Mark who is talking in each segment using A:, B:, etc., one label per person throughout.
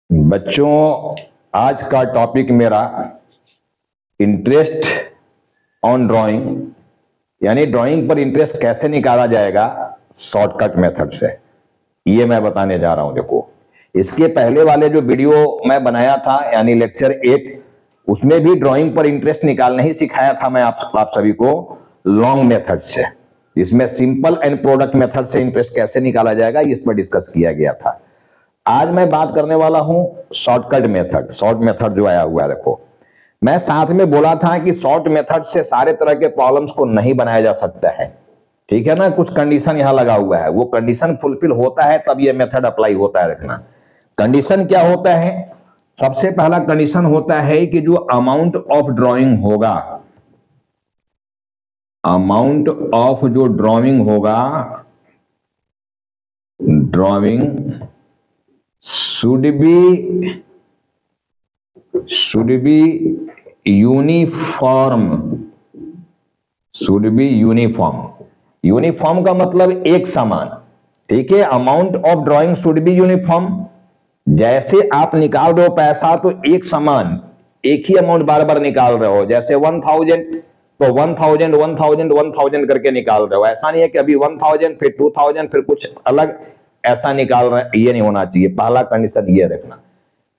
A: बच्चों, आज का टॉपिक मेरा इंटरेस्ट ऑन ड्राइंग, यानी ड्राइंग पर इंटरेस्ट कैसे निकाला जाएगा शॉर्टकट मेथड से, ये मैं बताने जा रहा हूं। देखो, इसके पहले वाले जो वीडियो मैं बनाया था यानी लेक्चर 8, उसमें भी ड्राइंग पर इंटरेस्ट निकालना ही सिखाया था मैं आप सभी को लॉन्ग मेथड से। इसमें सिंपल एंड प्रोडक्ट मेथड से इंटरेस्ट कैसे निकाला जाएगा इस पर डिस्कस किया गया था। आज मैं बात करने वाला हूं शॉर्टकट मेथड, शॉर्ट मेथड जो आया हुआ है। देखो, मैं साथ में बोला था कि शॉर्ट मेथड से सारे तरह के प्रॉब्लम्स को नहीं बनाया जा सकता है, ठीक है ना। कुछ कंडीशन यहां लगा हुआ है, वो कंडीशन फुलफिल होता है तब ये मेथड अप्लाई होता है। देखना, कंडीशन क्या होता है। सबसे पहला कंडीशन होता है कि जो अमाउंट ऑफ ड्राइंग होगा, अमाउंट ऑफ जो ड्राइंग होगा, drawing should be uniform, uniform का मतलब एक समान, ठीक है। Amount of drawing should be uniform. जैसे आप निकाल रहे हो पैसा तो एक समान, एक ही अमाउंट बार बार निकाल रहे हो। जैसे 1000 तो 1000 1000 1000 करके निकाल रहे हो। ऐसा नहीं है कि अभी 1000 फिर 2000 फिर कुछ अलग ऐसा निकाल रहे हैं, ये नहीं होना चाहिए। पहला कंडीशन ये रखना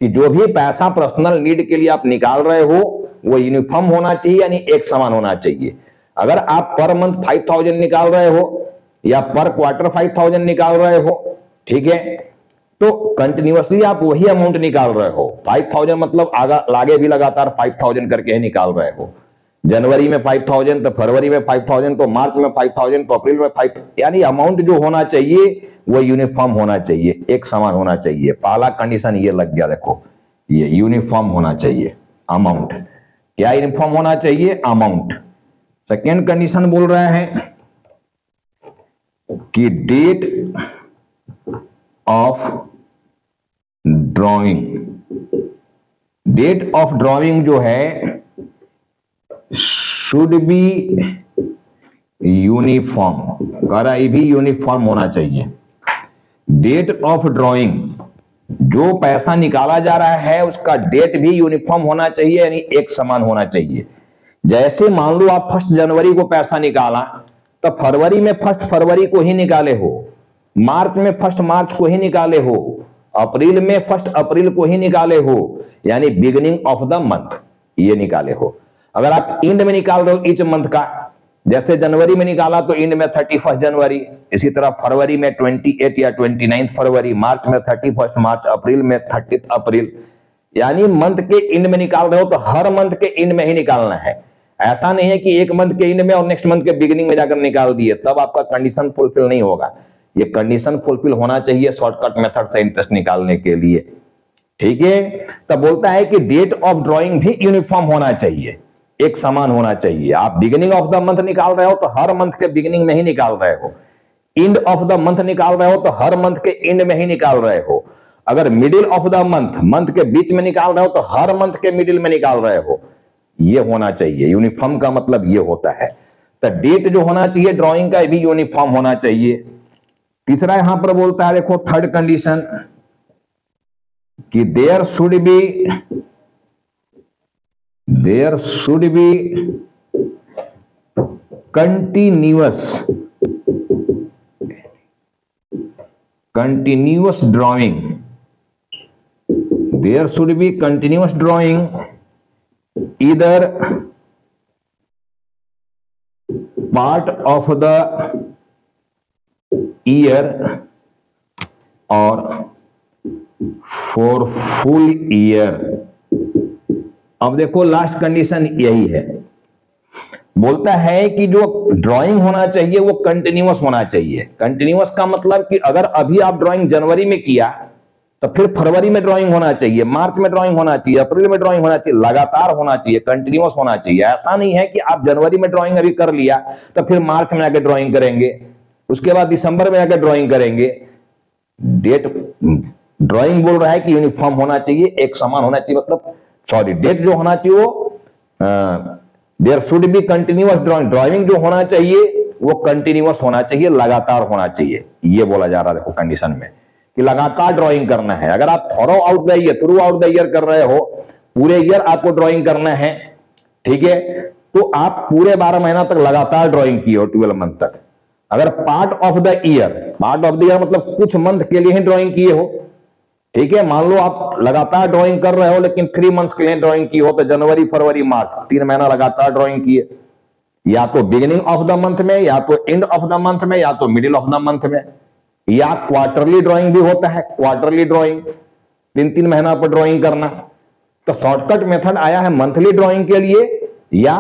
A: कि जो भी पैसा पर्सनल नीड के लिए आप निकाल रहे हो वो यूनिफॉर्म होना चाहिए, यानी एक समान होना चाहिए। अगर आप पर मंथ 5000 निकाल रहे हो या पर क्वार्टर 5000 निकाल रहे हो, ठीक है, तो कंटिन्यूअसली आप वही अमाउंट निकाल रहे हो। 5000 मतलब आगे भी लगातार 5000 करके ही निकाल रहे हो। जनवरी में 5000 तो फरवरी में 5000 तो मार्च में 5000 तो अप्रैल में 5, यानी अमाउंट जो होना चाहिए वो यूनिफॉर्म होना चाहिए, एक समान होना चाहिए। पहला कंडीशन ये लग गया। देखो, ये यूनिफॉर्म होना चाहिए। अमाउंट क्या यूनिफॉर्म होना चाहिए? अमाउंट। सेकेंड कंडीशन बोल रहे हैं कि date of drawing, date of drawing जो है शुड बी यूनिफॉर्म, कह रहा है भी यूनिफॉर्म होना चाहिए। डेट ऑफ ड्राइंग, जो पैसा निकाला जा रहा है उसका डेट भी यूनिफॉर्म होना चाहिए, यानी एक समान होना चाहिए। जैसे मान लो आप 1 जनवरी को पैसा निकाला तो फरवरी में 1 फरवरी को ही निकाले हो, मार्च में 1 मार्च को ही निकाले हो, अप्रैल में 1 अप्रैल को ही निकाले हो, यानी बिगिनिंग ऑफ द मंथ ये निकाले हो। अगर आप एंड में निकाल रहे हो ईच मंथ का, जैसे जनवरी में निकाला तो एंड में 31 जनवरी, इसी तरह फरवरी में 28 या 29 फरवरी, मार्च में 31 मार्च, अप्रैल में 30 अप्रैल, यानी मंथ के एंड में निकाल रहे हो तो हर मंथ के एंड में ही निकालना है। ऐसा नहीं है कि एक मंथ के एंड में और नेक्स्ट मंथ के बिगिनिंग में जाकर निकाल दिए, तब आपका कंडीशन फुलफिल नहीं होगा। ये कंडीशन फुलफिल होना चाहिए शॉर्टकट मेथड से इंटरेस्ट निकालने के लिए, ठीक है। तब बोलता है कि डेट ऑफ ड्राइंग भी यूनिफॉर्म होना चाहिए, एक समान होना चाहिए। आप बिगिनिंग ऑफ द मंथ निकाल रहे हो तो हर मंथ के बिगिनिंग में ही निकाल रहे हो, एंड ऑफ द मंथ निकाल रहे हो तो हर मंथ के एंड में ही निकाल रहे हो। अगर middle of the month, month के बीच में निकाल रहे हो तो हर मंथ के मिडिल में निकाल रहे हो, ये होना चाहिए। यूनिफॉर्म का मतलब ये होता है। तो डेट जो होना चाहिए ड्राइंग का भी यूनिफॉर्म होना चाहिए। तीसरा यहां पर बोलता है, देखो थर्ड कंडीशन, कि there should be continuous drawing, there should be continuous drawing either part of the year or for full year। अब देखो लास्ट कंडीशन यही है, बोलता है कि जो ड्राइंग होना चाहिए वो कंटिन्यूअस होना चाहिए। कंटिन्यूअस का मतलब कि अगर अभी आप ड्राइंग जनवरी में किया तो फिर फरवरी में ड्राइंग होना चाहिए, मार्च में ड्राइंग होना चाहिए, अप्रैल में ड्राइंग होना चाहिए, लगातार होना चाहिए, कंटिन्यूअस होना चाहिए। ऐसा नहीं है कि आप जनवरी में ड्राइंग अभी कर लिया तो फिर मार्च में आके ड्राइंग करेंगे, उसके बाद दिसंबर में आके ड्राइंग करेंगे। डेट ड्राइंग बोल रहा है कि यूनिफॉर्म होना चाहिए, एक समान होना चाहिए, मतलब सॉरी डेट जो होना चाहिए वो there should be continuous drawing, drawing जो होना चाहिए वो कंटिन्यूअस होना चाहिए, लगातार होना चाहिए, ये बोला जा रहा है देखो कंडीशन में कि लगातार ड्राइंग करना है। अगर आप थ्रू आउट द ईयर कर रहे हो, पूरे ईयर आपको ड्राइंग करना है, ठीक है, तो आप पूरे 12 महीना तक लगातार ड्राइंग किए हो, 12 मंथ तक। अगर पार्ट ऑफ द ईयर मतलब कुछ मंथ के लिए ही ड्राइंग किए हो, ठीक है, मान लो आप लगातार ड्राइंग कर रहे हो लेकिन 3 मंथ्स के लिए ड्राइंग की हो, तो जनवरी फरवरी मार्च 3 महीना लगातार ड्राइंग किए, या तो बिगिनिंग ऑफ द मंथ में, या तो एंड ऑफ द मंथ में, या तो मिडिल ऑफ द मंथ में, या क्वार्टरली ड्राइंग भी होता है, क्वार्टरली ड्राइंग 3-3 महीना पर ड्राइंग करना। तो शॉर्टकट मेथड आया है मंथली ड्राइंग के लिए या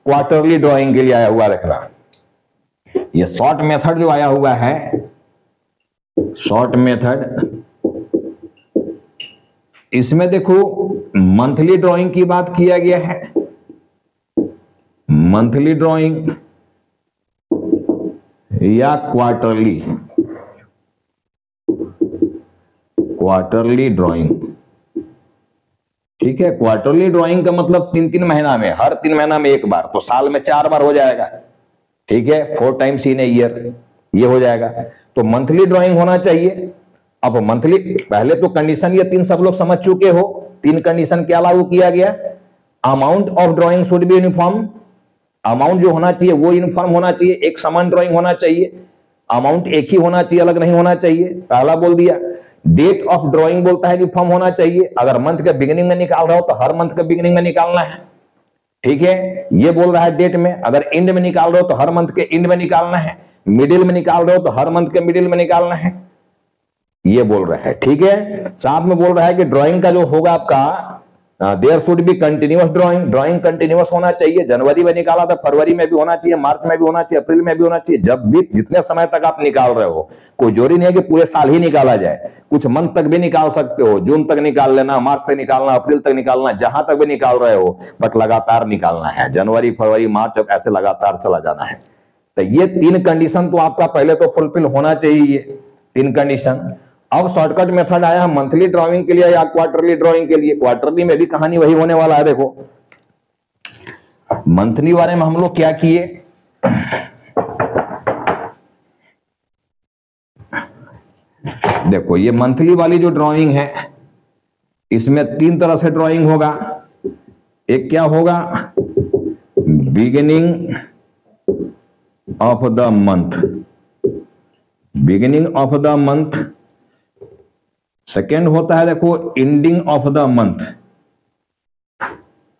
A: क्वार्टरली ड्राइंग के लिए आया हुआ, रखना। ये शॉर्ट मेथड जो आया हुआ है, शॉर्ट मेथड, इसमें देखो मंथली ड्राइंग की बात किया गया है। मंथली ड्राइंग या क्वार्टरली ड्राइंग, ठीक है। क्वार्टरली ड्राइंग का मतलब 3-3 महीना में, हर 3 महीना में एक बार, तो साल में 4 बार हो जाएगा, ठीक है, 4 टाइम्स इन ए ईयर, ये हो जाएगा। तो मंथली ड्राइंग होना चाहिए। अब मंथली, पहले तो कंडीशन ये 3 सब लोग समझ चुके हो। 3 कंडीशन क्या लागू किया गया? Amount of drawing should be uniform, amount जो होना चाहिए वो यूनिफॉर्म होना चाहिए, एक समान ड्राइंग होना चाहिए, अमाउंट एक ही होना चाहिए, अलग नहीं होना चाहिए, पहला बोल दिया। डेट ऑफ ड्राइंग बोलता है यूनिफॉर्म होना चाहिए, अगर मंथ के बिगिनिंग में निकाल रहा हो तो हर मंथ के बिगिनिंग में निकालना है, ठीक है, ये बोल रहा है डेट में। अगर एंड में निकाल रहे हो तो हर मंथ के एंड में निकालना है, मिडिल में निकाल रहे हो तो हर मंथ के मिडिल में निकालना है, ये बोल रहा है, ठीक है। साथ में बोल रहा है कि ड्राइंग का जो होगा आपका, there should be continuous drawing, drawing continuous होना चाहिए। जनवरी में निकाला था, फरवरी में भी होना चाहिए, मार्च में भी होना चाहिए, अप्रैल में भी होना चाहिए, जब भी जितने समय तक आप निकाल रहे हो। कोई जरूरी नहीं है कि पूरे साल ही निकाला जाए, कुछ मंथ तक भी निकाल सकते हो, जून तक निकाल लेना, मार्च तक निकालना, अप्रैल तक निकालना, जहां तक भी निकाल रहे हो, बट लगातार निकालना है, जनवरी फरवरी मार्च ऐसे लगातार चला जाना है। तो ये 3 कंडीशन तो आपका पहले तो फुलफिल होना चाहिए, 3 कंडीशन। अब शॉर्टकट मेथड आया है मंथली ड्राइंग के लिए या क्वार्टरली ड्राइंग के लिए। क्वार्टरली में भी कहानी वही होने वाला है। देखो मंथली वाले में हम लोग क्या किए, देखो ये मंथली वाली जो ड्राइंग है, इसमें 3 तरह से ड्राइंग होगा। एक क्या होगा, beginning of the month, beginning of the month. Second होता है देखो ending of the month,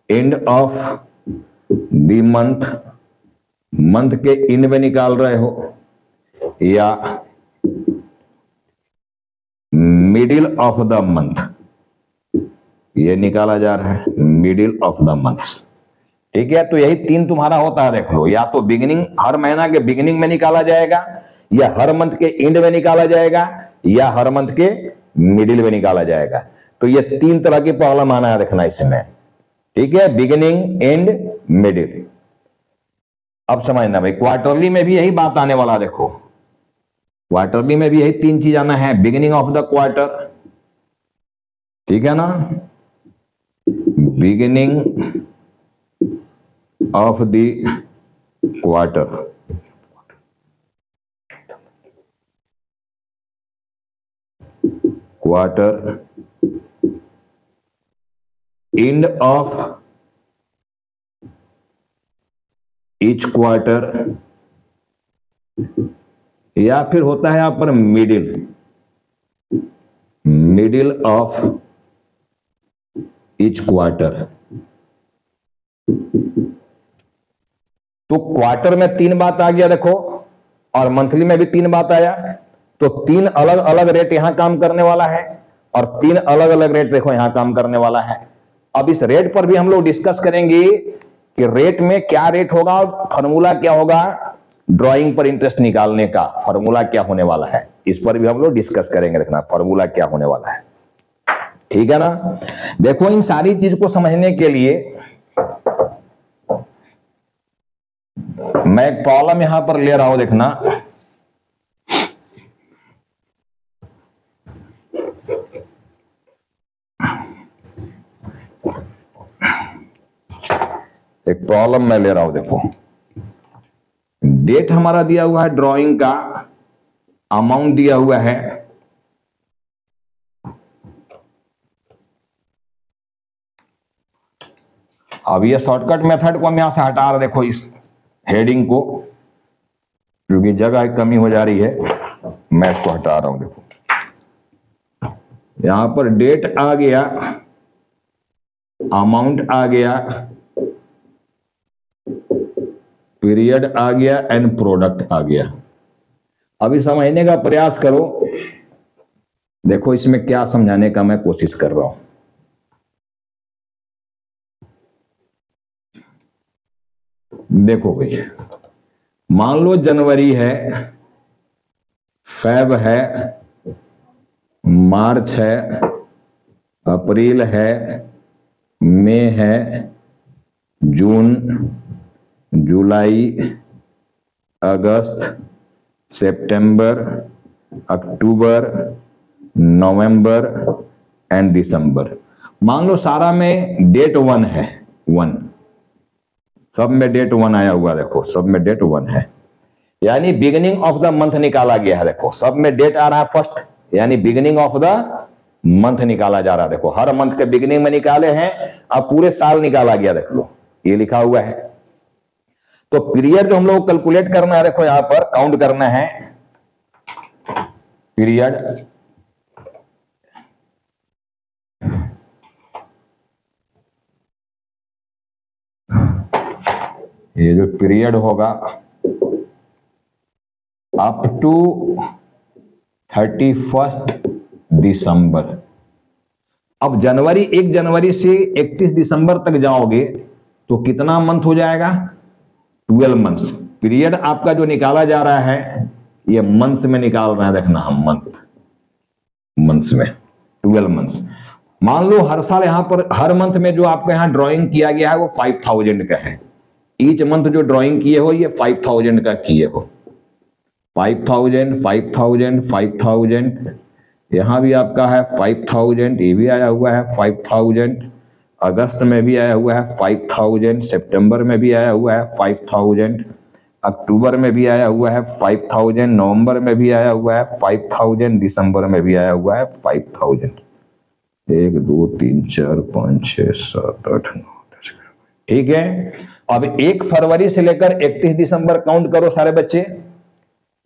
A: and of the month, month के एंड में निकाल रहे हो, या मिडिल ऑफ द मंथ, ये निकाला जा रहा है मिडिल ऑफ द मंथ, ठीक है। तो यही 3 तुम्हारा होता है, देख लो, या तो बिगिनिंग, हर महीना के बिगिनिंग में निकाला जाएगा, या हर मंथ के एंड में निकाला जाएगा, या हर मंथ के मिडिल में निकाला जाएगा। तो ये 3 तरह की प्रॉब्लम आना है, रखना इसमें, ठीक है, बिगिनिंग, एंड, मिडिल। अब समझना भाई, क्वार्टरली में भी यही बात आने वाला। देखो क्वार्टरली में भी यही 3 चीज आना है, बिगिनिंग ऑफ द क्वार्टर, ठीक है ना, beginning of the quarter, quarter, and of each quarter, या फिर होता है यहां पर middle, middle of each quarter. तो क्वार्टर में 3 बात आ गया देखो, और मंथली में भी 3 बात आया। तो 3 अलग अलग रेट यहां काम करने वाला है, और 3 अलग अलग रेट देखो यहां काम करने वाला है। अब इस रेट पर भी हम लोग डिस्कस करेंगे कि रेट में क्या रेट होगा और फॉर्मूला क्या होगा, ड्राइंग पर इंटरेस्ट निकालने का फॉर्मूला क्या होने वाला है, इस पर भी हम लोग डिस्कस करेंगे, देखना फॉर्मूला क्या होने वाला है, ठीक है ना। देखो इन सारी चीज को समझने के लिए मैं एक प्रॉब्लम यहां पर ले रहा हूं, देखना। एक प्रॉब्लम मैं ले रहा हूं, देखो डेट हमारा दिया हुआ है ड्राइंग का, अमाउंट दिया हुआ है अब ये शॉर्टकट मेथड को हम यहां से हटा रहे, देखो इस हेडिंग को, क्योंकि जगह की कमी हो जा रही है, मैं इसको हटा रहा हूं। देखो यहां पर डेट आ गया, अमाउंट आ गया, पीरियड आ गया एंड प्रोडक्ट आ गया। अभी समझने का प्रयास करो, देखो इसमें क्या समझाने का मैं कोशिश कर रहा हूं। देखो भाई, मान लो जनवरी है, फेब है, मार्च है, अप्रैल है, मई है, जून, जुलाई, अगस्त, सितंबर, अक्टूबर, नवंबर एंड दिसंबर। मान लो सारा में डेट 1 है, 1, सब में डेट 1 आया हुआ, देखो सब में डेट 1 है, यानी बिगिनिंग ऑफ द मंथ निकाला गया है। देखो सब में डेट आ रहा है फर्स्ट, यानी बिगिनिंग ऑफ द मंथ निकाला जा रहा है। देखो हर मंथ के बिगिनिंग में निकाले हैं, अब पूरे साल निकाला गया, देख लो ये लिखा हुआ है। तो पीरियड जो हम लोग कैलकुलेट करना है, देखो यहां पर काउंट करना है पीरियड, ये जो पीरियड होगा अप टू 31 दिसंबर। अब जनवरी 1 जनवरी से 31 दिसंबर तक जाओगे तो कितना मंथ हो जाएगा? 12 मंथ्स। पीरियड आपका जो निकाला जा रहा है ये मंथ्स में निकाल रहे हैं, देखना हम मंथ्स में 12 मंथ्स। मान लो हर साल यहां पर हर मंथ में जो आपके यहां ड्राइंग किया गया है वो 5000 का है। ईच मंथ जो ड्राइंग किए हो ये 5000 का किए हो। 5000 5000 5000, यहां भी आपका है 5000, ये भी आया हुआ है 5000, अगस्त में भी आया हुआ है 5000, सितंबर में भी आया हुआ है 5000, अक्टूबर में भी आया हुआ है 5000, नवंबर में भी आया हुआ है 5000, दिसंबर में भी आया हुआ है 5000। 1 2 3 4 5 6 7 8 9 10। ठीक है, अब 1 फरवरी से लेकर 31 दिसंबर काउंट करो सारे बच्चे।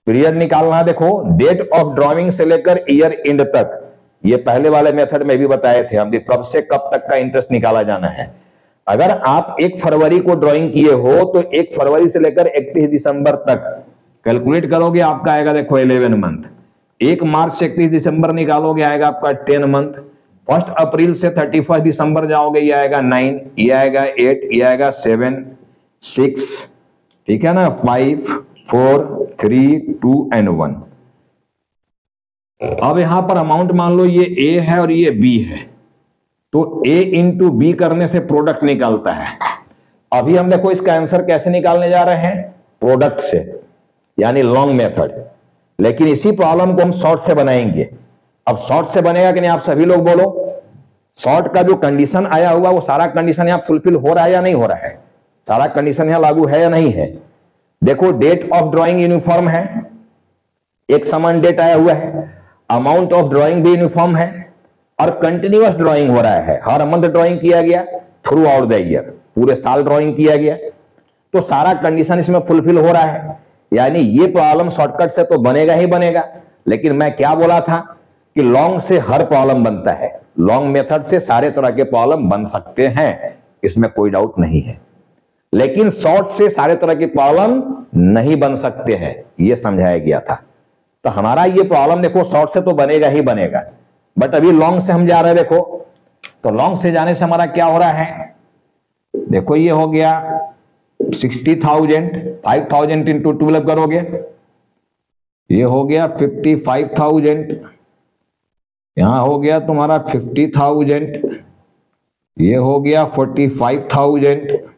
A: पीरियड निकालना है, देखो डेट ऑफ ड्राइंग से लेकर ईयर एंड तक। ये पहले वाले मेथड में भी बताए थे हम, कब से कब तक का इंटरेस्ट निकाला जाना है। अगर आप 1 फरवरी को ड्राइंग किए हो तो 1 फरवरी से लेकर 31 दिसंबर तक कैलकुलेट करोगे, आपका आएगा देखो 11 मंथ। 1 मार्च से 31 दिसंबर निकालोगे, आएगा आपका 10 मंथ। 1 अप्रैल से 31 दिसंबर जाओगे, ये आएगा 9, ये आएगा 8, ये आएगा 7 6, ठीक है ना, 5 4 3 2 एंड 1। अब यहां पर अमाउंट मान लो ये ए है और ये बी है, तो ए इंटू बी करने से प्रोडक्ट निकालता है। अभी हम देखो इसका आंसर कैसे निकालने जा रहे हैं, प्रोडक्ट से, यानी लॉन्ग मेथड। लेकिन इसी प्रॉब्लम को हम शॉर्ट से बनाएंगे। अब शॉर्ट से बनेगा कि नहीं, आप सभी लोग बोलो। शॉर्ट का जो कंडीशन आया हुआ वो सारा कंडीशन यहां फुलफिल हो रहा है या नहीं हो रहा है? सारा कंडीशन यहां लागू है या नहीं है? देखो डेट ऑफ ड्राइंग यूनिफॉर्म है, एक समान डेट आया हुआ है, अमाउंट ऑफ ड्राइंग भी यूनिफॉर्म है, और कंटिन्यूअस ड्राइंग हो रहा है। हर मंथ ड्राइंग किया गया, थ्रू आउट द ईयर, पूरे साल ड्राइंग किया गया, तो सारा कंडीशन इसमें फुलफिल हो रहा है। यानी ये प्रॉब्लम शॉर्टकट से तो बनेगा ही बनेगा। लेकिन मैं क्या बोला था कि लॉन्ग से हर प्रॉब्लम बनता है, लॉन्ग मेथड से सारे तरह के प्रॉब्लम बन सकते हैं, इसमें कोई डाउट नहीं है। लेकिन शॉर्ट से सारे तरह की प्रॉब्लम नहीं बन सकते हैं, यह समझाया गया था। तो हमारा ये प्रॉब्लम देखो शॉर्ट से तो बनेगा ही बनेगा, बट अभी लॉन्ग से हम जा रहे हैं। देखो तो लॉन्ग से जाने से हमारा क्या हो रहा है, देखो ये हो गया 60,000, 5000 इंटू 12 करोगे, ये हो गया 55,000, यहां हो गया तुम्हारा 50,000, ये हो गया 45,000,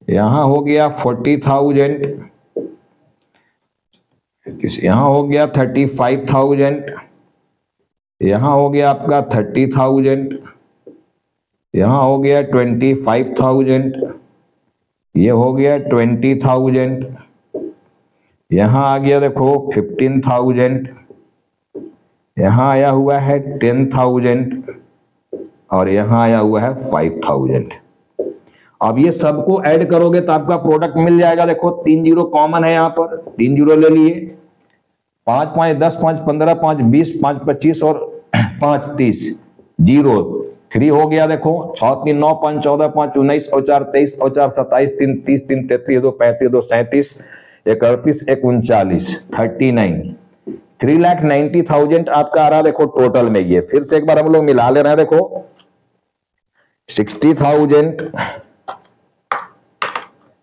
A: यहां हो गया 40,000, यहां हो गया 35,000, यहां हो गया आपका 30,000, यहां हो गया 25,000, ये हो गया 20,000, यहां आ गया देखो 15,000, यहां आया हुआ है 10,000, और यहां आया हुआ है 5,000। अब ये सबको ऐड करोगे तो आपका प्रोडक्ट मिल जाएगा। देखो 3 जीरो कॉमन है, यहां पर 3 जीरो ले लिए, 5 5 10 5 15 5 20 5 25 और 5 30, जीरो 3 हो गया। देखो 6 3 9 5 14 5 19 और 4 23 और 4 27 3 30 3 33 2 35 2 37 31 1 39 39, 3,90,000 आपका आ रहा। देखो टोटल में ये फिर से एक बार हम लोग मिला ले रहे हैं। देखो 60,000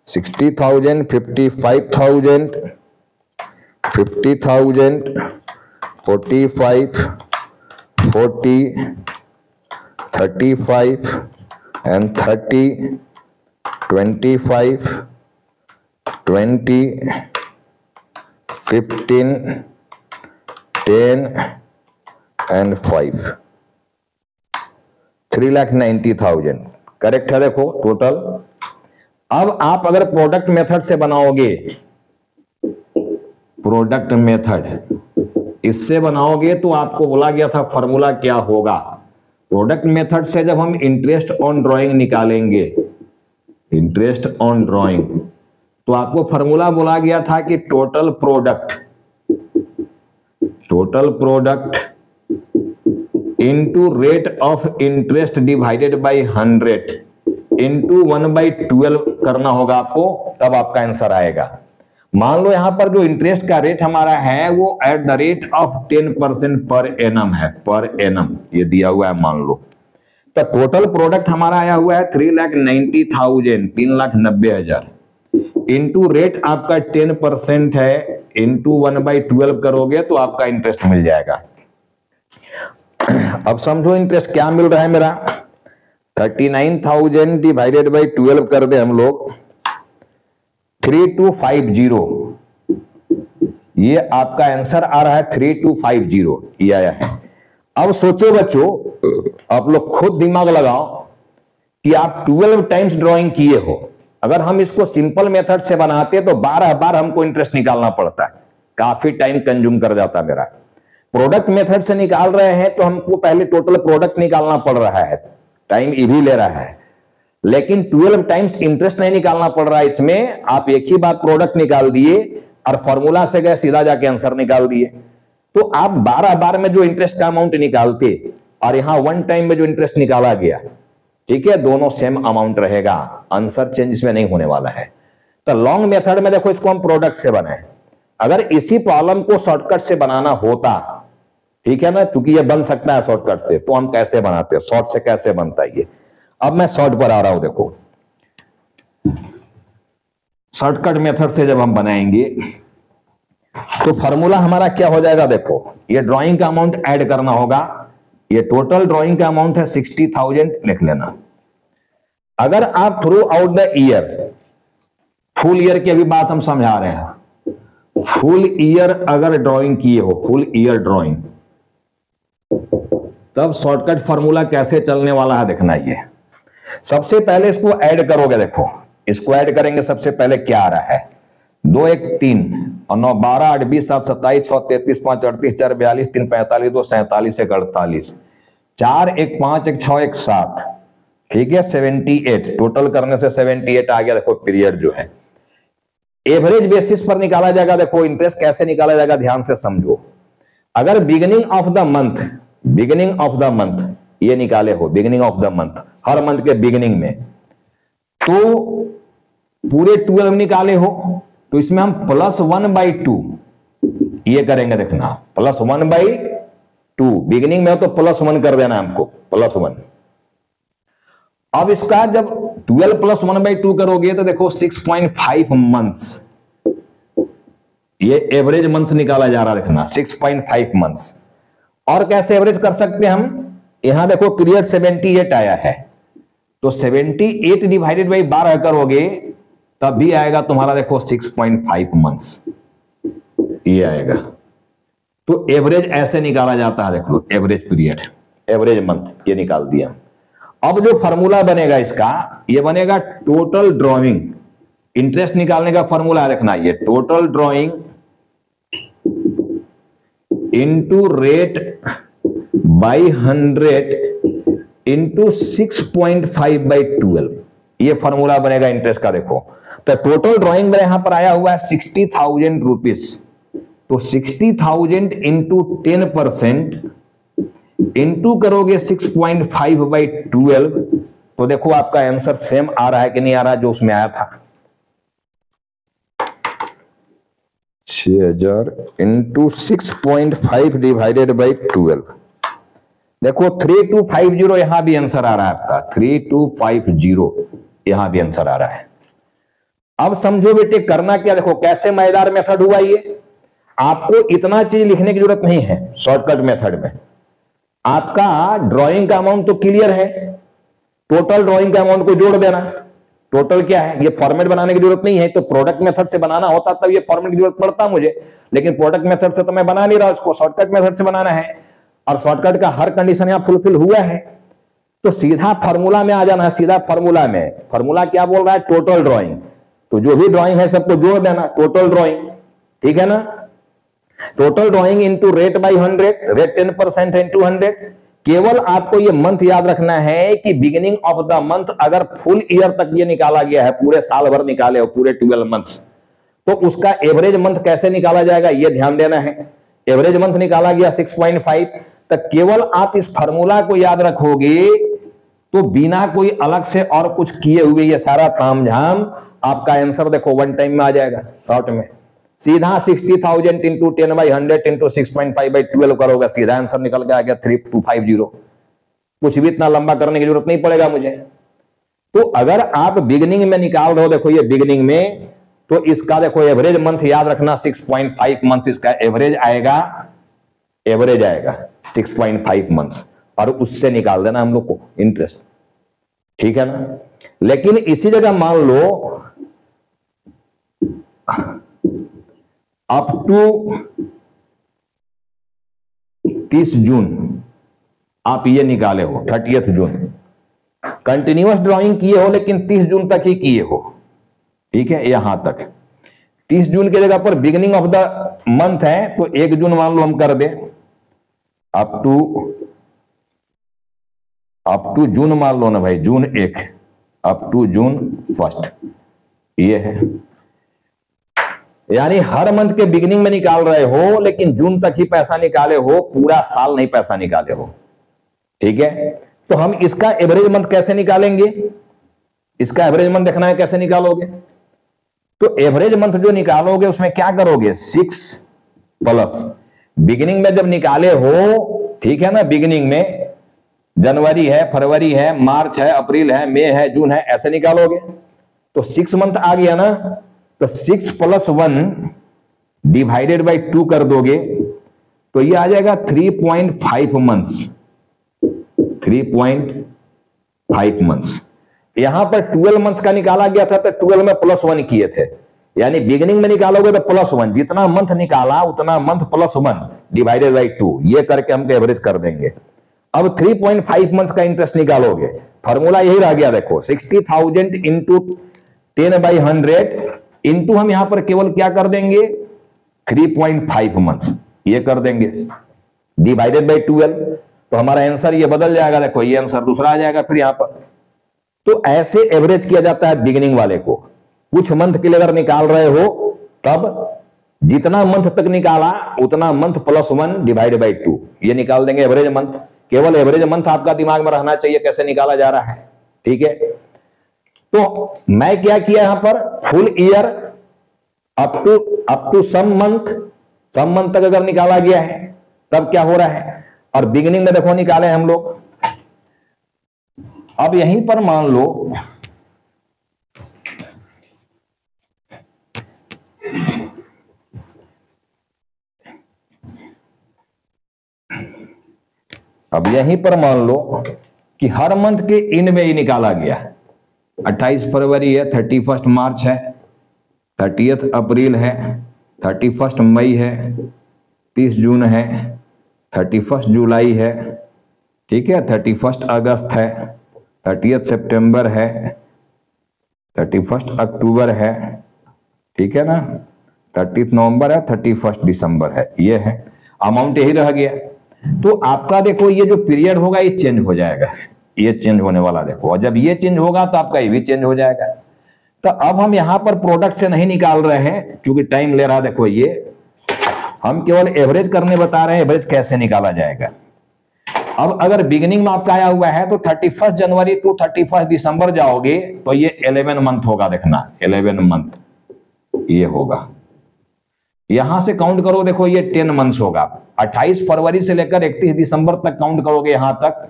A: 60,000 55,000 50,000 45 40 35 and 30 25 20 15 10 and 5, 3,90,000 करेक्ट है। देखो टोटल। अब आप अगर प्रोडक्ट मेथड से बनाओगे, प्रोडक्ट मेथड इससे बनाओगे तो आपको बोला गया था फॉर्मूला क्या होगा। प्रोडक्ट मेथड से जब हम इंटरेस्ट ऑन ड्राइंग निकालेंगे, इंटरेस्ट ऑन ड्राइंग, तो आपको फॉर्मूला बोला गया था कि total product into rate of interest divided by 100 into 1/12 करना होगा आपको, तब आपका आंसर आएगा। मान लो यहां पर जो इंटरेस्ट का रेट हमारा है वो at the rate of 10% per annum है, पर एनम ये दिया हुआ है मान लो। तो टोटल प्रोडक्ट हमारा आया हुआ है 3,90,000, 3,90,000 इंटू रेट आपका 10% है, इंटू 1/12 करोगे तो आपका इंटरेस्ट मिल जाएगा। अब समझो इंटरेस्ट क्या मिल रहा है मेरा, 39,000 डिवाइडेड बाई 12 कर दे हम लोग, 3250, ये आपका आंसर आ रहा है 3250, ये आया है। अब सोचो बच्चों, आप लोग खुद दिमाग लगाओ कि आप 12 टाइम्स ड्राइंग किए हो। अगर हम इसको सिंपल मेथड से बनाते तो 12 बार हमको इंटरेस्ट निकालना पड़ता है, काफी टाइम कंज्यूम कर जाता मेरा। प्रोडक्ट मेथड से निकाल रहे हैं तो हमको पहले टोटल प्रोडक्ट निकालना पड़ रहा है, टाइम ये भी ले रहा है, लेकिन 12 टाइम्स इंटरेस्ट नहीं निकालना पड़ रहा है। इसमें आप एक ही बार प्रोडक्ट निकाल दिए और फॉर्मूला से गए सीधा जाके आंसर निकाल दिए। तो आप 12 बार में जो इंटरेस्ट का अमाउंट निकालते और यहां 1 टाइम में जो इंटरेस्ट निकाला गया, ठीक है, दोनों सेम अमाउंट रहेगा, आंसर चेंज इसमें नहीं होने वाला है। तो लॉन्ग मेथड में देखो इसको हम प्रोडक्ट से बनाए, अगर इसी प्रॉब्लम को शॉर्टकट से बनाना होता, ठीक है ना, क्योंकि ये बन सकता है शॉर्टकट से, तो हम कैसे बनाते हैं, शॉर्ट से कैसे बनता है ये। अब मैं शॉर्ट पर आ रहा हूं। देखो शॉर्टकट मेथड से जब हम बनाएंगे तो फॉर्मूला हमारा क्या हो जाएगा। देखो ये ड्राइंग का अमाउंट ऐड करना होगा, ये टोटल ड्राइंग का अमाउंट है 60,000, लिख लेना। अगर आप through out the year, full year की अभी बात हम समझा रहे हैं, फुल ईयर अगर ड्राइंग किए हो, फुल ईयर ड्राइंग, तब शॉर्टकट फॉर्मूला कैसे चलने वाला है देखना। ये सबसे पहले इसको ऐड करोगे, देखो इसको ऐड करेंगे, सबसे पहले क्या आ रहा है, 2 1 3 और 9 12 8 20 7 27 6 33 5 38 4 42 3 45 2 47 1 48 4 1 5 1 6 1 7, ठीक है, 78, टोटल करने से 78 आ गया। देखो पीरियड जो है एवरेज बेसिस पर निकाला जाएगा। देखो इंटरेस्ट कैसे निकाला जाएगा, ध्यान से समझो। अगर बिगिनिंग ऑफ द मंथ ये निकाले हो, beginning of the month, her month के बिगिनिंग में, तो पूरे 12 निकाले हो, तो इसमें हम +1/2 ये करेंगे। देखना +1/2, बिगिनिंग में हो तो +1 कर देना हमको, +1। अब इसका जब 12 + 1/2 करोगे तो देखो 6.5 मंथ्स, ये एवरेज मंथ्स निकाला जा रहा है, देखना 6.5 मंथ्स। और कैसे एवरेज कर सकते हैं हम, यहां देखो पीरियड 78 आया है, तो 78 डिवाइडेड बाई 12 करोगे तब भी आएगा तुम्हारा, देखो 6.5 मंथ्स ये आएगा। तो एवरेज ऐसे निकाला जाता है, देख लो एवरेज पीरियड, एवरेज मंथ, ये निकाल दिया। अब जो फॉर्मूला बनेगा इसका, ये बनेगा टोटल ड्राइंग, इंटरेस्ट निकालने का फॉर्मूला है, देखना ये total drawing into rate by 100 into 6.5/12, ये फॉर्मूला बनेगा इंटरेस्ट का। देखो तो टोटल ड्राइंग में यहां पर आया हुआ है 60,000 रुपीज, तो 60,000 इंटू 10% इंटू करोगे 6.5/12, तो देखो आपका आंसर सेम आ रहा है कि नहीं आ रहा है जो उसमें आया था। 6,000 इंटू 6.5 डिवाइडेड बाई 12, देखो 3250 यहां भी आंसर आ रहा है आपका, 3250 यहां भी आंसर आ रहा है। अब समझो बेटे करना क्या, देखो कैसे मजेदार मेथड हुआ ये। आपको इतना चीज लिखने की जरूरत नहीं है शॉर्टकट मेथड में। आपका ड्राइंग का अमाउंट तो क्लियर है, टोटल ड्राइंग का अमाउंट को जोड़ देना। टोटल क्या है, ये फॉर्मेट बनाने की जरूरत नहीं है, तो प्रोडक्ट मेथड से बनाना होता तब ये फॉर्मेट की जरूरत पड़ता मुझे, लेकिन प्रोडक्ट मेथड से तो मैं बना नहीं रहा, उसको शॉर्टकट मेथड से बनाना है और शॉर्टकट का हर कंडीशन यहां फुलफिल हुआ है, तो सीधा फॉर्मूला में आ जाना है। सीधा फॉर्मूला में, फॉर्मूला क्या बोल रहा है, टोटल ड्राइंग, तो जो भी ड्राइंग है सबको जोड़ देना, टोटल ड्राइंग, ठीक है ना। Total drawing into rate by 100, rate 10% into 100। केवल आपको ये मंथ याद रखना है कि बिगिनिंग ऑफ द मंथ अगर फुल ईयर तक ये निकाला गया है, पूरे साल भर निकाले हो, पूरे 12 मंथ्स, तो उसका एवरेज मंथ कैसे निकाला जाएगा ये ध्यान देना है। एवरेज मंथ निकाला गया 6.5, तो केवल आप इस फॉर्मूला को याद रखोगे तो बिना कोई अलग से और कुछ किए हुए ये सारा तामझाम आपका आंसर देखो वन टाइम में आ जाएगा। शॉर्ट में सीधा 60,000 इंटू 10/100 इंटू 6.5/12 करोगे, सीधा आंसर निकल के आ गया 3250। कुछ भी इतना लंबा करने की जरूरत नहीं पड़ेगा मुझे। तो अगर आप बिगिनिंग में निकाल रहे हो, देखो ये बिगिनिंग में, तो इसका देखो एवरेज मंथ याद रखना 6.5 मंथ इसका एवरेज आएगा, एवरेज आएगा 6.5 मंथ्स, और उससे निकाल देना हम लोग को इंटरेस्ट, ठीक है ना। लेकिन इसी जगह मान लो अप टू 30 जून आप ये निकाले हो, 30 जून कंटिन्यूअस ड्राइंग किए हो, लेकिन 30 जून तक ही किए हो, ठीक है, यहां तक 30 जून की जगह पर बिगिनिंग ऑफ द मंथ है, तो 1 जून मान लो हम कर दे, अप टू जून मान लो ना भाई, जून 1 अप टू जून 1, ये है। यानी हर मंथ के बिगिनिंग में निकाल रहे हो, लेकिन जून तक ही पैसा निकाले हो, पूरा साल नहीं पैसा निकाले हो, ठीक है। तो हम इसका एवरेज मंथ कैसे निकालेंगे, इसका एवरेज मंथ देखना है कैसे निकालोगे। तो एवरेज मंथ जो निकालोगे उसमें क्या करोगे, 6 प्लस बिगिनिंग में जब निकाले हो, ठीक है ना, बिगिनिंग में जनवरी है, फरवरी है, मार्च है, अप्रैल है, मई है, जून है, ऐसे निकालोगे तो 6 मंथ आ गया ना। तो 6 + 1 डिवाइडेड बाई 2 कर दोगे तो ये आ जाएगा 3.5 मंथ्स, 3.5 मंथ्स। यहां पर 12 मंथ्स का निकाला गया था, तो 12 में +1 किए थे, यानी बिगिनिंग में निकालोगे तो +1, जितना मंथ निकाला उतना मंथ +1 डिवाइडेड बाई 2, ये करके हमको एवरेज कर देंगे। अब 3.5 मंथ्स का इंटरेस्ट निकालोगे, फॉर्मूला यही रह गया, देखो 60,000 इंटू 10/100 इंटू हम यहां पर केवल क्या कर देंगे 3.5 मंथ्स, ये कर देंगे डिवाइडेड बाई 12, तो हमारा आंसर ये बदल जाएगा, देखो ये आंसर दूसरा आ जाएगा फिर यहां पर। तो ऐसे एवरेज किया जाता है बिगिनिंग वाले को। कुछ मंथ के लिए अगर निकाल रहे हो तब जितना मंथ तक निकाला उतना मंथ +1 डिवाइडेड बाई 2, ये निकाल देंगे एवरेज मंथ। केवल एवरेज मंथ आपका दिमाग में रहना चाहिए कैसे निकाला जा रहा है, ठीक है। तो मैं क्या किया यहां पर, full year up to some month तक अगर निकाला गया है तब क्या हो रहा है, और बिगिनिंग में देखो निकाले हम लोग। अब यहीं पर मान लो कि हर मंथ के एंड में ही निकाला गया, 28 फरवरी है, 31 मार्च है, 30 अप्रैल है, 31 मई है, 30 जून है, 31 जुलाई है, ठीक है, 31 अगस्त है, 30 सितंबर है, 31 अक्टूबर है, ठीक है ना, 30 नवंबर है, 31 दिसंबर है, ये है अमाउंट, यही रह गया। तो आपका देखो ये जो पीरियड होगा ये चेंज हो जाएगा, ये चेंज होने वाला देखो, और जब ये चेंज होगा तो आपका ये भी चेंज हो जाएगा। तो अब हम यहां पर प्रोडक्ट से नहीं निकाल रहे हैं क्योंकि टाइम ले रहा। देखो ये हम केवल एवरेज करने बता रहे हैं, एवरेज कैसे निकाला जाएगा। अब अगर बिगिनिंग में आपका आया हुआ है तो 31 जनवरी टू 31 दिसंबर जाओगे तो ये 11 मंथ होगा। देखना 11 मंथ ये होगा। यहां से काउंट करो, देखो ये 10 मंथ्स होगा। 28 फरवरी से लेकर 31 दिसंबर तक काउंट करोगे यहां तक,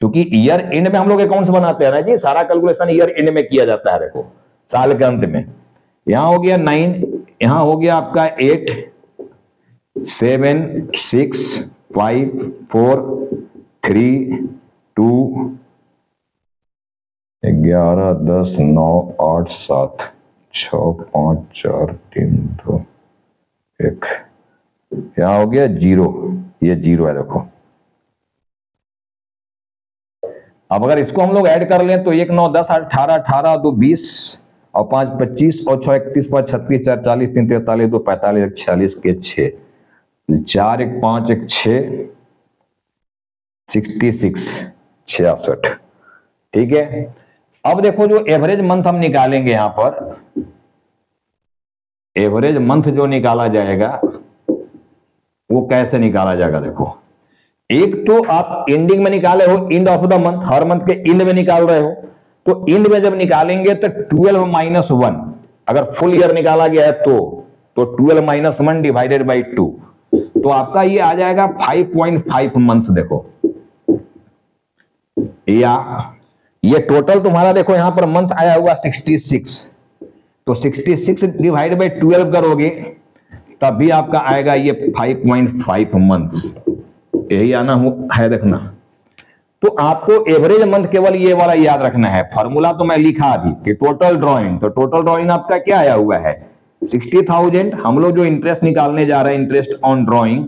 A: क्योंकि ईयर एंड में हम लोग अकाउंट्स बनाते हैं ना जी, सारा कैलकुलेशन ईयर एंड में किया जाता है। देखो साल के अंत में यहां हो गया 9, यहां हो गया आपका 8, 7, 6, 5, 4, 3, 2, 11, 10, 9, 8, 7, 6, 5, 4, 3, 2, 1। यहां हो गया 0, ये 0 है। देखो अब अगर इसको हम लोग ऐड कर लें तो 1, 9, 10, 18, 18, 2, 20 और 5, 25 और 6, 31, 5, 36, 4, 40, 3, 43, 2, 45, 46 के 6, 4, 1, 5, 1, 6, 66, 66। ठीक है। अब देखो जो एवरेज मंथ हम निकालेंगे यहां पर, एवरेज मंथ जो निकाला जाएगा वो कैसे निकाला जाएगा। देखो एक तो आप एंडिंग में निकाले हो, and of the month, her month के एंड में निकाल रहे हो, तो एंड में जब निकालेंगे तो 12 - 1, अगर फुल ईयर निकाला गया है तो 12 - 1 डिवाइडेड बाई 2, तो आपका ये आ जाएगा 5.5 मंथ्स। देखो या ये टोटल तुम्हारा देखो यहां पर मंथ आया हुआ 66, तो 66 डिवाइड बाई 12 करोगे तब भी आपका आएगा ये 5.5 मंथ्स, यही आना है। देखना तो आपको एवरेज मंथ केवल ये वाला याद रखना है। फॉर्मूला तो मैं लिखा अभी कि टोटल ड्राइंग, तो टोटल ड्राइंग आपका क्या आया हुआ है 60,000। हम लोग जो इंटरेस्ट निकालने जा रहे हैं, इंटरेस्ट ऑन ड्राइंग,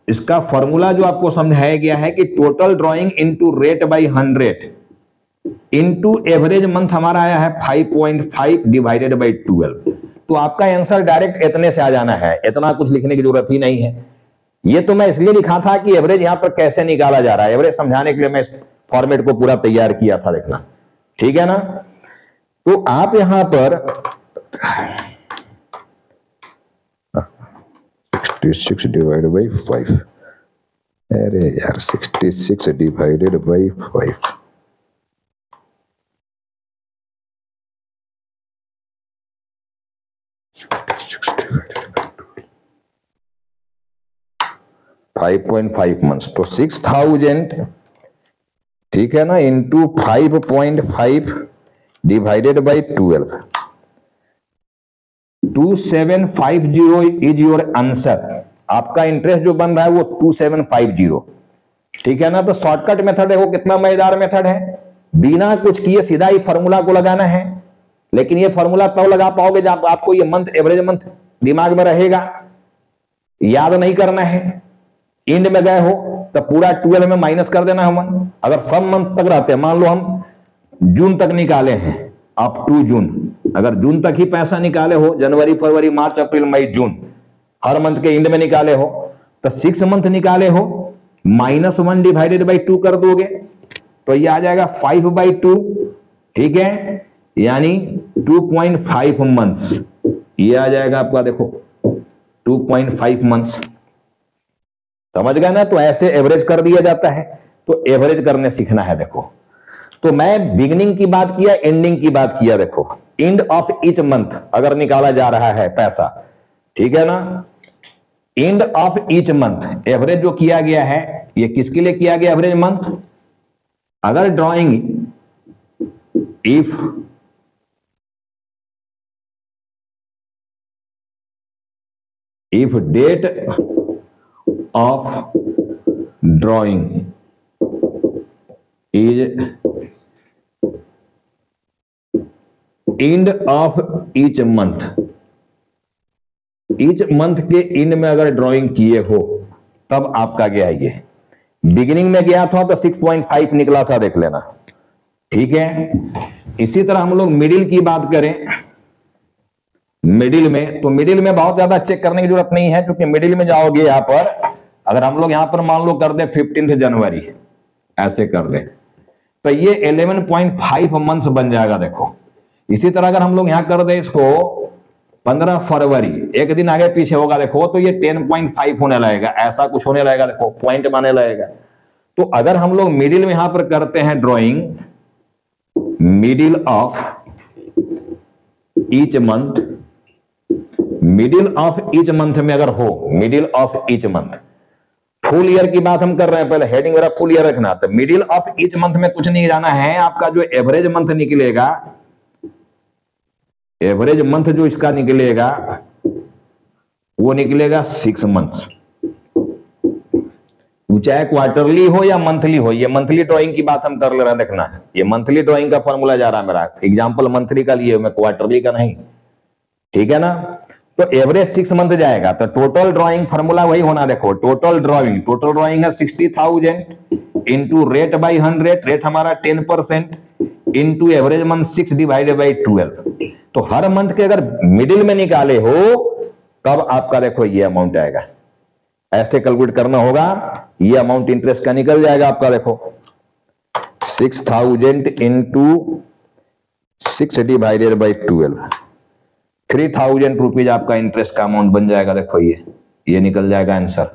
A: इसका फॉर्मूला जो आपको समझाया गया है कि total drawing into rate by 100 into average month हमारा आया है 5.5 डिवाइडेड बाई 12। तो आपका आंसर डायरेक्ट इतने से आ जाना है, इतना कुछ लिखने की जरूरत ही नहीं है। ये तो मैं इसलिए लिखा था कि एवरेज यहां पर कैसे निकाला जा रहा है, एवरेज समझाने के लिए मैं इस फॉर्मेट को पूरा तैयार किया था। देखना ठीक है ना। तो आप यहां पर 66 डिवाइडेड बाई 5, अरे यार 66 डिवाइडेड बाई 5, 5.5 मंथ्स, तो 6,000 ठीक है ना into 5.5 divided by 12, 2750 is your answer. आपका इंटरेस्ट जो बन रहा है वो 2750, ठीक है ना। तो शॉर्टकट मेथड है वो, कितना मजेदार मेथड है, बिना कुछ किए सीधा ही फॉर्मूला को लगाना है। लेकिन ये फॉर्मूला तब लगा पाओगे जब आपको ये मंथ, एवरेज मंथ दिमाग में रहेगा, याद नहीं करना है। एंड में गए हो तो पूरा 12 में माइनस कर देना है 1। अगर सब मंथ तक रहते हैं, मान लो हम जून तक निकाले हैं, अप टू जून, अगर जून तक ही पैसा निकाले हो, जनवरी फरवरी मार्च अप्रैल मई जून, हर मंथ के एंड में निकाले हो, तो 6 मंथ निकाले हो, -1 डिवाइडेड बाई 2 कर दोगे तो ये आ जाएगा 5/2, ठीक है, यानी 2.5 मंथ्स ये आ जाएगा आपका। देखो 2.5 मंथ्स, समझ गए ना। तो ऐसे एवरेज कर दिया जाता है, तो एवरेज करने सीखना है। देखो तो मैं बिगिनिंग की बात किया, एंडिंग की बात किया। देखो एंड ऑफ ईच मंथ अगर निकाला जा रहा है पैसा, ठीक है ना, end of each month average जो किया गया है, ये किसके लिए किया गया एवरेज मंथ, अगर drawing if date of drawing is end of each month, each month के एंड में अगर ड्राइंग किए हो तब आपका गया है। ये बिगिनिंग में गया था तो 6.5 निकला था, देख लेना, ठीक है। इसी तरह हम लोग मिडिल की बात करें, मिडिल में, तो मिडिल में बहुत ज्यादा चेक करने की जरूरत नहीं है, क्योंकि मिडिल में जाओगे यहां पर, अगर हम लोग यहां पर मान लो कर दे 15 जनवरी, ऐसे कर दे, तो ये 11.5 मंथ्स बन जाएगा। देखो इसी तरह अगर हम लोग यहां कर दे इसको 15 फरवरी, एक दिन आगे पीछे होगा देखो, तो ये 10.5 होने लगेगा, ऐसा कुछ होने लगेगा, देखो पॉइंट माने लगेगा। तो अगर हम लोग मिडिल में यहां पर करते हैं drawing, middle of each month, middle of each month में अगर हो, middle of each month, full year की बात हम कर रहे हैं, पहले हेडिंग मेरा फुल ईयर रखना। तो मिडिल ऑफ ईच मंथ में कुछ नहीं जाना है, आपका जो एवरेज मंथ निकलेगा, एवरेज मंथ जो इसका निकलेगा वो निकलेगा 6 मंथ्स, चाहे क्वार्टरली हो या मंथली हो। ये मंथली ड्राइंग की बात हम कर ले रहे हैं, देखना है ये मंथली ड्राइंग का फॉर्मूला जा रहा है मेरा, एग्जांपल मंथली का लिए, मैं क्वार्टरली का नहीं, ठीक है ना। तो एवरेज 6 मंथ जाएगा, तो टोटल ड्राइंग फॉर्मूला वही होना, देखो टोटल ड्राइंग है 60,000 इंटू रेट बाई 100, रेट हमारा 10% into average month 6 divided by 12। तो हर मंथ के अगर मिडिल में निकाले हो तब आपका देखो ये अमाउंट आएगा, ऐसे कैलकुलेट करना होगा, ये अमाउंट इंटरेस्ट का निकल जाएगा आपका। देखो 6,000 इंटू 6 डिवाइडेड बाई 12, 3,000 रुपीज आपका इंटरेस्ट का अमाउंट बन जाएगा। देखो ये निकल जाएगा आंसर।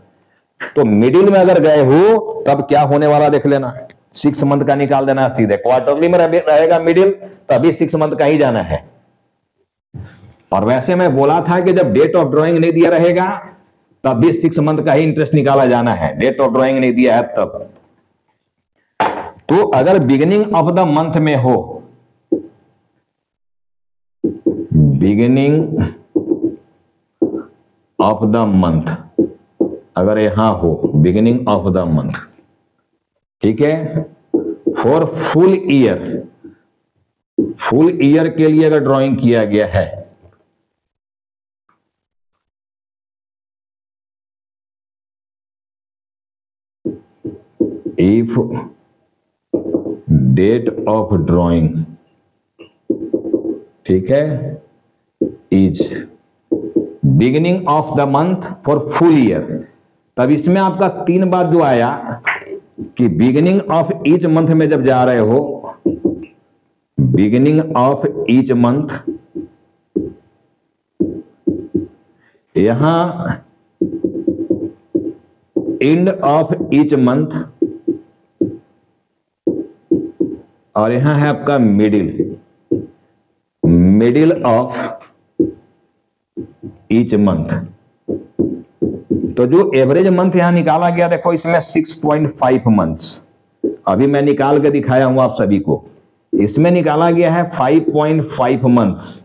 A: तो मिडिल में अगर गए हो तब क्या होने वाला देख लेना, 6 मंथ का निकाल देना सीधे। क्वार्टरली में रहेगा मिडिल, तभी 6 मंथ का ही जाना है। और वैसे मैं बोला था कि जब डेट ऑफ ड्राइंग नहीं दिया रहेगा तब भी 6 मंथ का ही इंटरेस्ट निकाला जाना है, डेट ऑफ ड्राइंग नहीं दिया है तब। तो अगर बिगिनिंग ऑफ द मंथ में हो, बिगिनिंग ऑफ द मंथ अगर यहां हो, बिगिनिंग ऑफ द मंथ, ठीक है, for full year, full year के लिए अगर ड्राइंग किया गया है, if date of drawing, ठीक है, is beginning of the month for full year, तब इसमें आपका 3 बात जो आया कि beginning of each month में जब जा रहे हो, beginning of each month, यहां end of each month, और यहां है आपका मिडिल ऑफ ईच मंथ। तो जो एवरेज मंथ यहां निकाला गया देखो, इसमें 6.5 मंथ्स, अभी मैं निकाल के दिखाया हूं आप सभी को, इसमें निकाला गया है 5.5 मंथ्स,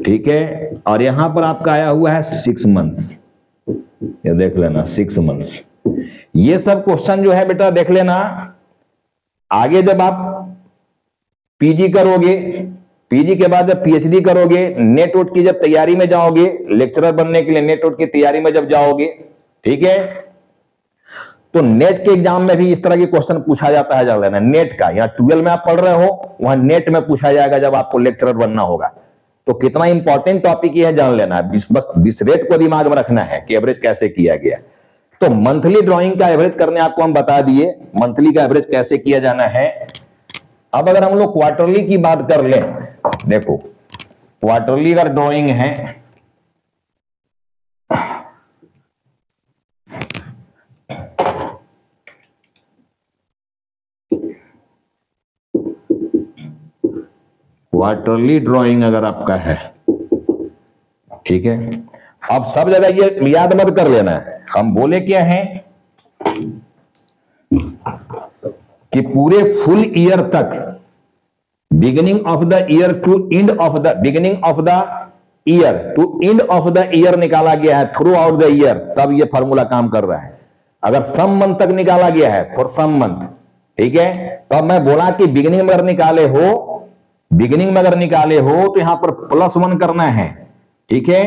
A: ठीक है, और यहां पर आपका आया हुआ है 6 मंथ्स, ये देख लेना 6 मंथ्स। ये सब क्वेश्चन जो है बेटा देख लेना, आगे जब आप पीजी करोगे, पीजी के बाद जब पीएचडी करोगे, नेट वोट की जब तैयारी में जाओगे, लेक्चरर बनने के लिए नेट वोट की तैयारी में जब जाओगे, ठीक है, तो नेट के एग्जाम में भी इस तरह के क्वेश्चन पूछा जाता है, जान लेना नेट का। यहाँ 12 में आप पढ़ रहे हो, वहां नेट में पूछा जाएगा जब आपको लेक्चरर बनना होगा। तो कितना इंपॉर्टेंट टॉपिक ये है जान लेना, बस इस रेट को दिमाग में रखना है कि एवरेज कैसे किया गया। तो मंथली ड्राइंग का एवरेज करने आपको हम बता दिए, मंथली का एवरेज कैसे किया जाना है। अब अगर हम लोग क्वार्टरली की बात कर लें, देखो क्वार्टरली अगर ड्राइंग है, क्वार्टरली ड्राइंग अगर आपका है, ठीक है, अब सब जगह ये याद मत कर लेना है, हम बोले क्या हैं कि पूरे फुल ईयर तक, beginning of the year to end of the, beginning of the year to end of the year निकाला गया है, थ्रू आउट द ईयर, तब ये फॉर्मूला काम कर रहा है। अगर सम मंथ तक निकाला गया है फॉर सम मंथ, ठीक है, तो अब मैं बोला कि बिगिनिंग में अगर निकाले हो, बिगिनिंग में अगर निकाले हो तो यहां पर +1 करना है, ठीक है।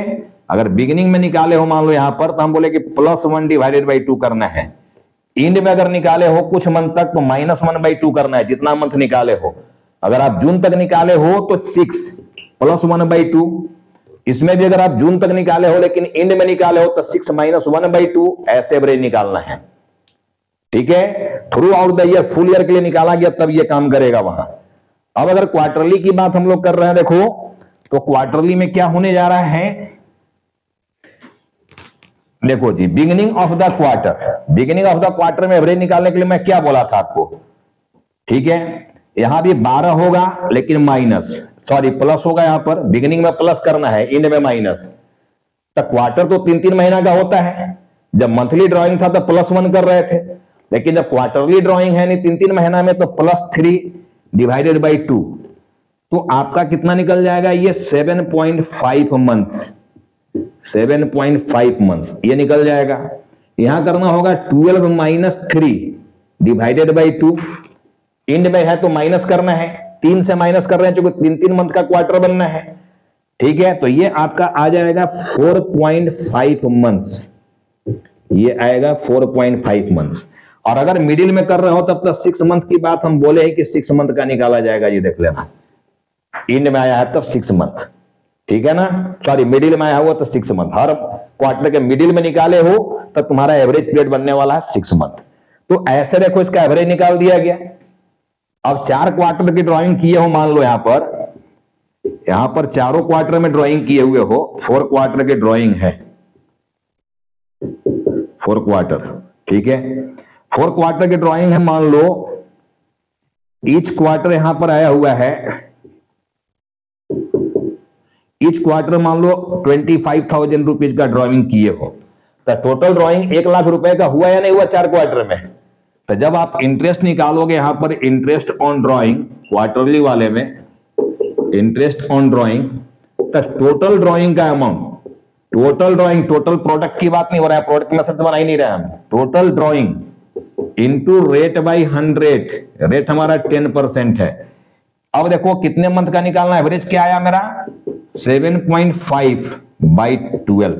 A: अगर बिगिनिंग में निकाले हो मान लो यहां पर, तो हम बोले कि +1 डिवाइडेड बाई 2 करना है। एंड में अगर निकाले हो कुछ मंथ तक तो -1/2 करना है, जितना मंथ निकाले हो। अगर आप जून तक निकाले हो तो 6 + 1/2, इसमें भी अगर आप जून तक निकाले हो लेकिन एंड में निकाले हो तो 6 - 1/2, ऐसे एवरेज निकालना है, ठीक है, through out the year, full year के लिए निकाला गया तब ये काम करेगा वहां। अब अगर क्वार्टरली की बात हम लोग कर रहे हैं, देखो तो क्वार्टरली में क्या होने जा रहा है, देखो जी, beginning of the quarter, beginning of the quarter में एवरेज निकालने के लिए मैं क्या बोला था आपको, ठीक है, यहां भी 12 होगा लेकिन माइनस, सॉरी प्लस होगा, यहां पर बिगिनिंग में प्लस करना है, एंड में माइनस। तो क्वार्टर तो 3-3 महीना का होता है, जब मंथली ड्राइंग था तो +1 कर रहे थे, लेकिन जब क्वार्टरली ड्राइंग है नहीं 3-3 महीना में, तो +3 डिवाइडेड बाई 2, तो आपका कितना निकल जाएगा, ये 7.5 मंथ्स, 7.5 मंथ्स ये निकल जाएगा। यहां करना होगा 12 - 3 डिवाइडेड बाई 2, इंड में है तो माइनस करना है, 3 से माइनस कर रहे हैं क्योंकि 3-3 मंथ का क्वार्टर बनना है, ठीक है। तो ये आपका आ जाएगा 4.5 मंथ्स, ये आएगा 4.5 मंथ्स। और अगर मिडिल में कर रहे हो तब तो 6 मंथ की बात हम बोले हैं कि 6 मंथ का निकाला जाएगा, ये देख लेना, इंड में आया है तब 6 मंथ, ठीक है ना, सॉरी मिडिल में आया हुआ तो 6 मंथ, हर क्वार्टर के मिडिल में निकाले हो तब तुम्हारा एवरेज पीरियड बनने वाला है 6 मंथ। तो ऐसे देखो इसका एवरेज निकाल दिया गया। अब 4 क्वार्टर की ड्राइंग किए हो, मान लो यहां पर चारों क्वार्टर में ड्राइंग किए हुए हो, 4 क्वार्टर की ड्राइंग है, 4 क्वार्टर, ठीक है, 4 क्वार्टर की ड्राइंग है, मान लो ईच क्वार्टर यहां पर आया हुआ है, ईच क्वार्टर मान लो 25,000 रुपीज का ड्राइंग किए हो, तो टोटल ड्राइंग 1 लाख रुपए का हुआ या नहीं हुआ 4 क्वार्टर में। तो जब आप इंटरेस्ट निकालोगे, यहां पर इंटरेस्ट ऑन ड्राइंग क्वार्टरली वाले में, इंटरेस्ट ऑन ड्राइंग, तो टोटल ड्राइंग का amount, total drawing, total product की बात नहीं हो रहा है, प्रोडक्ट में से बना ही नहीं रहे हम, total drawing into rate by 100, rate हमारा 10% है। अब देखो कितने मंथ का निकालना, एवरेज क्या आया मेरा 7.5 बाई 12।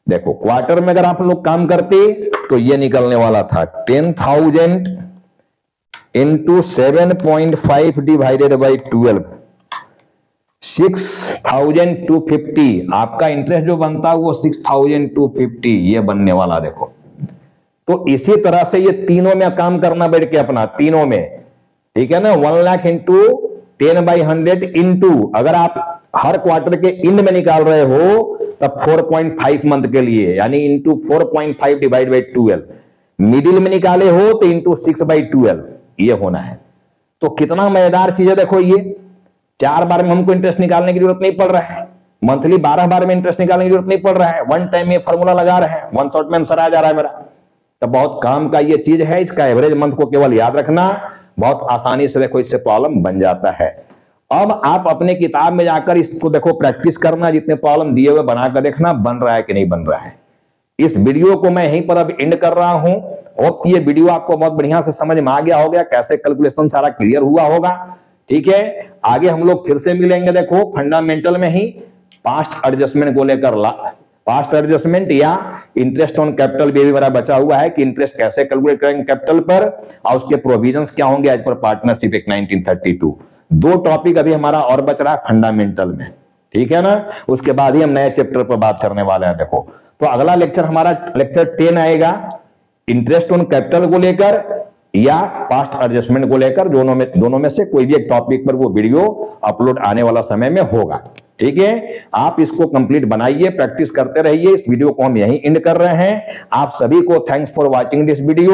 A: देखो क्वार्टर में अगर आप लोग काम करते तो ये निकलने वाला था 10,000 इंटू 7.5 डिवाइडेड बाई 12, 6,250। आपका इंटरेस्ट जो बनता है वो 6,250 ये बनने वाला। देखो तो इसी तरह से ये तीनों में काम करना बैठ के अपना, तीनों में, ठीक है ना, 1 लाख इंटू 10/100 इंटू, अगर आप हर क्वार्टर के इंड में निकाल रहे हो तब 4.5 मंथ के लिए, यानी इंटू 4.5 डिवाइड बाई 12, मिडिल में निकाले हो तो इंटू 6/12 ये होना है। तो कितना मजेदार चीज है, देखो ये 4 बार में हमको इंटरेस्ट निकालने की जरूरत नहीं पड़ रहा है, मंथली 12 बार में इंटरेस्ट निकालने की जरूरत नहीं पड़ रहा है, 1 टाइम में फॉर्मूला लगा रहे हैं, 1 शॉट में आंसर आ जा रहा है मेरा। तो बहुत काम का ये चीज है, इसका एवरेज मंथ को केवल याद रखना, बहुत आसानी से देखो इससे प्रॉब्लम बन जाता है। अब आप अपने किताब में जाकर इसको देखो प्रैक्टिस करना, जितने प्रॉब्लम दिए हुए बनाकर देखना बन रहा है कि नहीं बन रहा है। इस वीडियो को मैं यहीं पर अब एंड कर रहा हूं, और ये वीडियो आपको बहुत बढ़िया से समझ में आ गया होगा, कैसे कैलकुलेशन सारा क्लियर हुआ होगा, ठीक है। आगे हम लोग फिर से मिलेंगे, देखो फंडामेंटल में ही पास्ट एडजस्टमेंट को लेकर, पास्ट एडजस्टमेंट या इंटरेस्ट ऑन कैपिटल भी मेरा बचा हुआ है कि इंटरेस्ट कैसे कैलकुलेट करेंगे कैपिटल पर, और उसके प्रोविजंस क्या होंगे as per partnership act 1932। 2 topic अभी हमारा और बच रहा है फंडामेंटल में, ठीक है ना, उसके बाद ही हम नए चैप्टर पर बात करने वाले हैं। देखो तो अगला लेक्चर हमारा लेक्चर 10 आएगा, इंटरेस्ट ऑन कैपिटल को लेकर या पास्ट एडजस्टमेंट को लेकर, दोनों में से कोई भी एक टॉपिक पर वो वीडियो अपलोड आने वाला समय में होगा, ठीक है। आप इसको कंप्लीट बनाइए, प्रैक्टिस करते रहिए। इस वीडियो को हम यहीं एंड कर रहे हैं। आप सभी को thanks for watching this video.